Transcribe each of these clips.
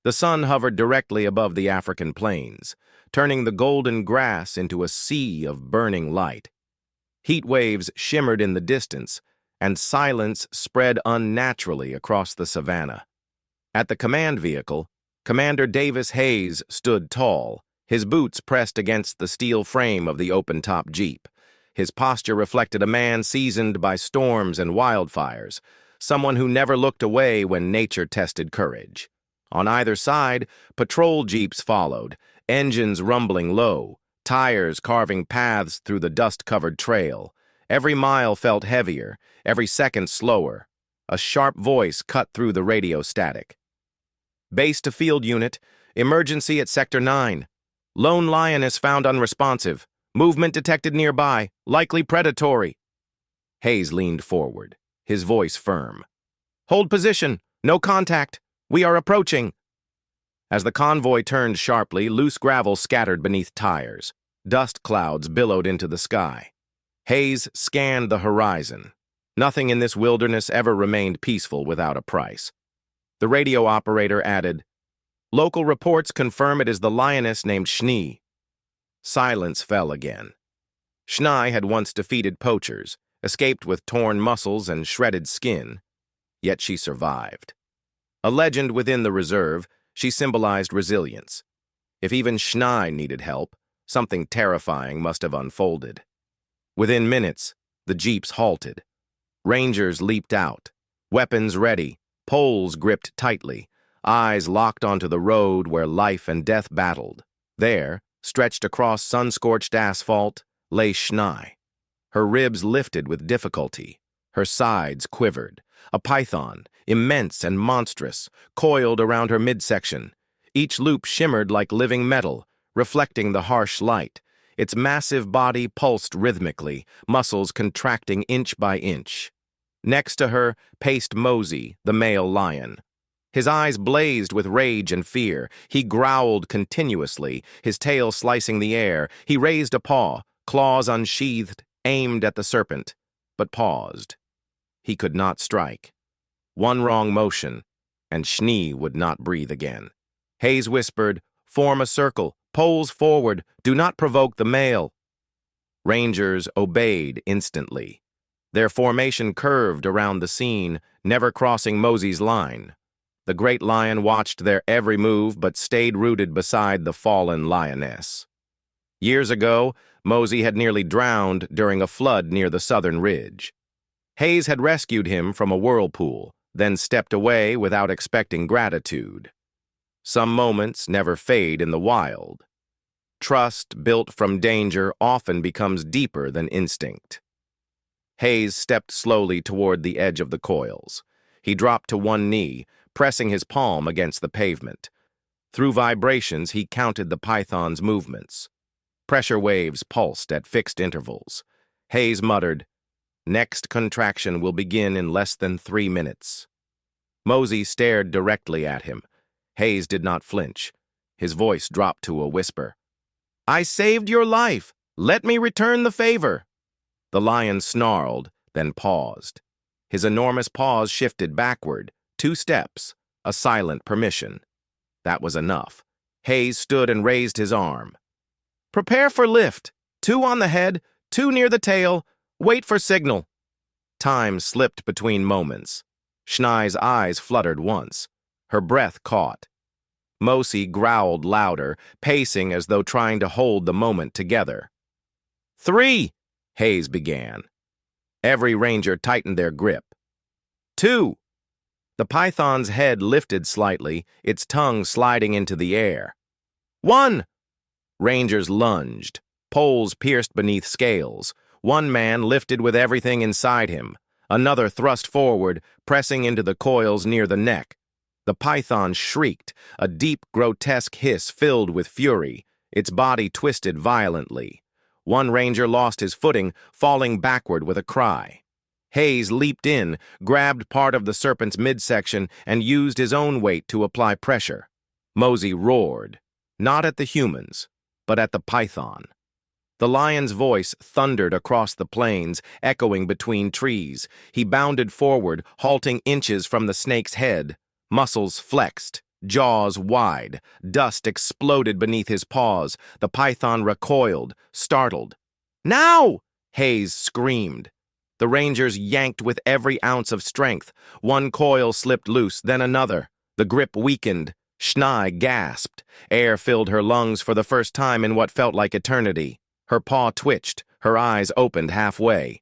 The sun hovered directly above the African plains, turning the golden grass into a sea of burning light. Heat waves shimmered in the distance, and silence spread unnaturally across the savannah. At the command vehicle, Commander Davis Hayes stood tall, his boots pressed against the steel frame of the open-top Jeep. His posture reflected a man seasoned by storms and wildfires, someone who never looked away when nature tested courage. On either side, patrol jeeps followed, engines rumbling low, tires carving paths through the dust-covered trail. Every mile felt heavier, every second slower. A sharp voice cut through the radio static. Base to field unit, emergency at Sector 9. Lone Lioness found unresponsive. Movement detected nearby, likely predatory. Hayes leaned forward, his voice firm. Hold position, no contact. We are approaching. As the convoy turned sharply, loose gravel scattered beneath tires. Dust clouds billowed into the sky. Hayes scanned the horizon. Nothing in this wilderness ever remained peaceful without a price. The radio operator added, "Local reports confirm it is the lioness named Shny." Silence fell again. Shny had once defeated poachers, escaped with torn muscles and shredded skin, yet she survived. A legend within the reserve, she symbolized resilience. If even Shny needed help, something terrifying must have unfolded. Within minutes, the jeeps halted. Rangers leaped out, weapons ready, poles gripped tightly, eyes locked onto the road where life and death battled. There, stretched across sun-scorched asphalt, lay Shny. Her ribs lifted with difficulty. Her sides quivered. A python, immense and monstrous, coiled around her midsection. Each loop shimmered like living metal, reflecting the harsh light. Its massive body pulsed rhythmically, muscles contracting inch by inch. Next to her paced Mosi, the male lion. His eyes blazed with rage and fear. He growled continuously, his tail slicing the air. He raised a paw, claws unsheathed, aimed at the serpent, but paused. He could not strike. One wrong motion, and Shny would not breathe again. Hayes whispered, "Form a circle, poles forward, do not provoke the male." Rangers obeyed instantly. Their formation curved around the scene, never crossing Mosi's line. The great lion watched their every move but stayed rooted beside the fallen lioness. Years ago, Mosi had nearly drowned during a flood near the southern ridge. Hayes had rescued him from a whirlpool, then stepped away without expecting gratitude. Some moments never fade in the wild. Trust built from danger often becomes deeper than instinct. Hayes stepped slowly toward the edge of the coils. He dropped to one knee, pressing his palm against the pavement. Through vibrations, he counted the python's movements. Pressure waves pulsed at fixed intervals. Hayes muttered, "Next contraction will begin in less than 3 minutes." Mosi stared directly at him. Hayes did not flinch. His voice dropped to a whisper. "I saved your life. Let me return the favor." The lion snarled, then paused. His enormous paws shifted backward, 2 steps, a silent permission. That was enough. Hayes stood and raised his arm. "Prepare for lift. 2 on the head, 2 near the tail. Wait for signal." Time slipped between moments. Shny's eyes fluttered once. Her breath caught. Mosi growled louder, pacing as though trying to hold the moment together. 3, Hayes began. Every ranger tightened their grip. 2. The python's head lifted slightly, its tongue sliding into the air. 1. Rangers lunged, poles pierced beneath scales. One man lifted with everything inside him. Another thrust forward, pressing into the coils near the neck. The python shrieked, a deep, grotesque hiss filled with fury. Its body twisted violently. One ranger lost his footing, falling backward with a cry. Hayes leaped in, grabbed part of the serpent's midsection, and used his own weight to apply pressure. Mosi roared, not at the humans, but at the python. The lion's voice thundered across the plains, echoing between trees. He bounded forward, halting inches from the snake's head. Muscles flexed, jaws wide. Dust exploded beneath his paws. The python recoiled, startled. "Now!" Hayes screamed. The rangers yanked with every ounce of strength. One coil slipped loose, then another. The grip weakened. Shny gasped. Air filled her lungs for the first time in what felt like eternity. Her paw twitched, her eyes opened halfway.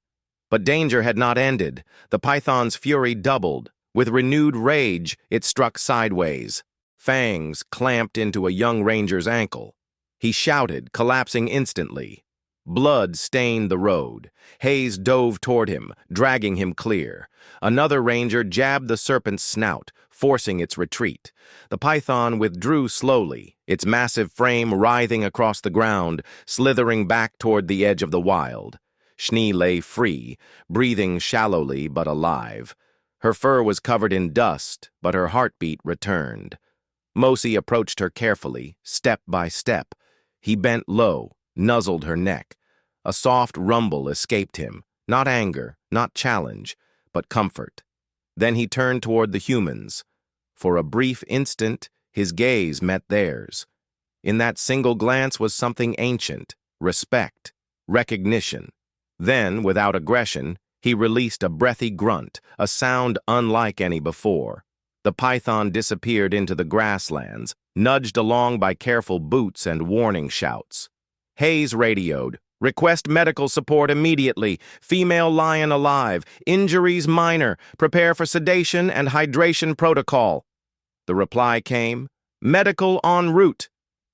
But danger had not ended. The python's fury doubled. With renewed rage, it struck sideways. Fangs clamped into a young ranger's ankle. He shouted, collapsing instantly. Blood stained the road. Hayes dove toward him, dragging him clear. Another ranger jabbed the serpent's snout, forcing its retreat. The python withdrew slowly, its massive frame writhing across the ground, slithering back toward the edge of the wild. Shny lay free, breathing shallowly but alive. Her fur was covered in dust, but her heartbeat returned. Mosi approached her carefully, step by step. He bent low, nuzzled her neck. A soft rumble escaped him, not anger, not challenge, but comfort. Then he turned toward the humans. For a brief instant, his gaze met theirs. In that single glance was something ancient, respect, recognition. Then, without aggression, he released a breathy grunt, a sound unlike any before. The python disappeared into the grasslands, nudged along by careful boots and warning shouts. Hayes radioed, "Request medical support immediately. Female lion alive. Injuries minor. Prepare for sedation and hydration protocol." The reply came, "Medical en route."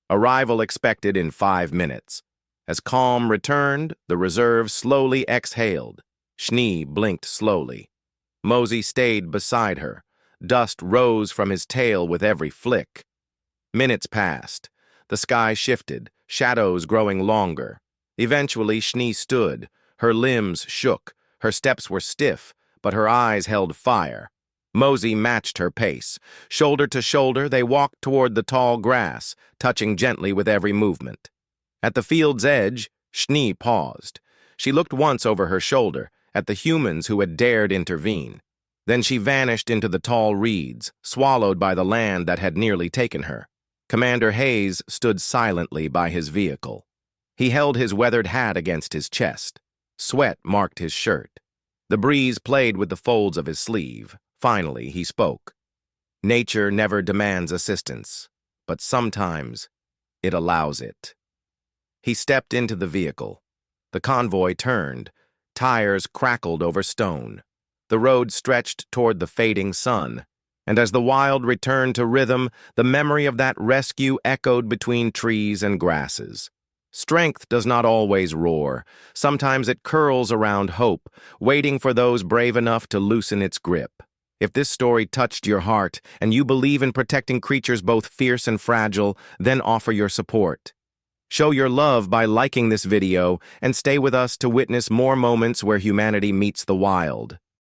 Arrival expected in 5 minutes. As calm returned, the reserve slowly exhaled. Shny blinked slowly. Mosi stayed beside her. Dust rose from his tail with every flick. Minutes passed. The sky shifted, shadows growing longer. Eventually, Shny stood. Her limbs shook. Her steps were stiff, but her eyes held fire. Mosi matched her pace. Shoulder to shoulder, they walked toward the tall grass, touching gently with every movement. At the field's edge, Shny paused. She looked once over her shoulder, at the humans who had dared intervene. Then she vanished into the tall reeds, swallowed by the land that had nearly taken her. Commander Hayes stood silently by his vehicle. He held his weathered hat against his chest. Sweat marked his shirt. The breeze played with the folds of his sleeve. Finally, he spoke. "Nature never demands assistance, but sometimes it allows it." He stepped into the vehicle. The convoy turned. Tires crackled over stone. The road stretched toward the fading sun. And as the wild returned to rhythm, the memory of that rescue echoed between trees and grasses. Strength does not always roar. Sometimes it curls around hope, waiting for those brave enough to loosen its grip. If this story touched your heart and you believe in protecting creatures both fierce and fragile, then offer your support. Show your love by liking this video and stay with us to witness more moments where humanity meets the wild.